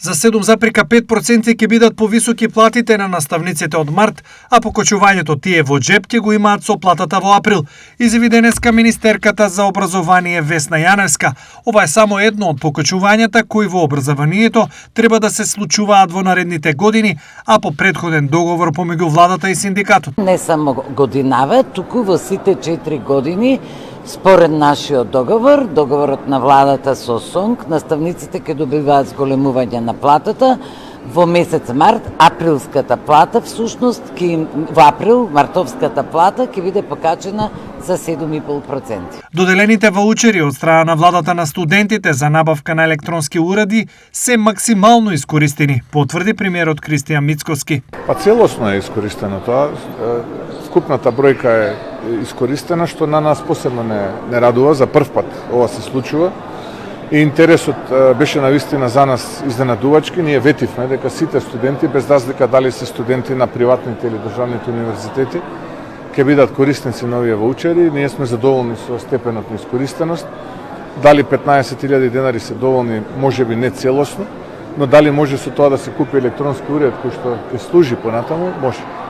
За 7,5% ќе бидат повисоки платите на наставниците од март, а покачувањето тие во джеп ќе го имаат со платата во април, изјави денеска министерката за образование Весна Јаневска. Ова е само едно од покачувањата кои во образованието треба да се случуваат во наредните години, а по претходен договор помеѓу владата и синдикатот. Не само годинава, туку во сите 4 години, според нашиот договор, договорот на владата со СОНК, наставниците ќе добиваат зголемување на платата. Во месец март, априлската плата, всушност, во април, мартовската плата ќе биде покачена за 7,5%. Доделените ваучери од страна на владата на студентите за набавка на електронски уреди се максимално искористени, потврди премиерот Кристијан Мицкоски. Целосно е искористено тоа. Скупната бројка е искористена, што на нас посебно не радува. За прв пат ова се случува. И интересот беше навистина за нас изненадувачки. Ние ветивме дека сите студенти, без разлика дали се студенти на приватните или државните универзитети, ќе бидат корисници на овие ваучери. Ние сме задоволни со степенот на искористеност. Дали 15.000 денари се доволни, можеби не целосно, но дали може со тоа да се купи електронски уред кој што ќе служи понатаму, може.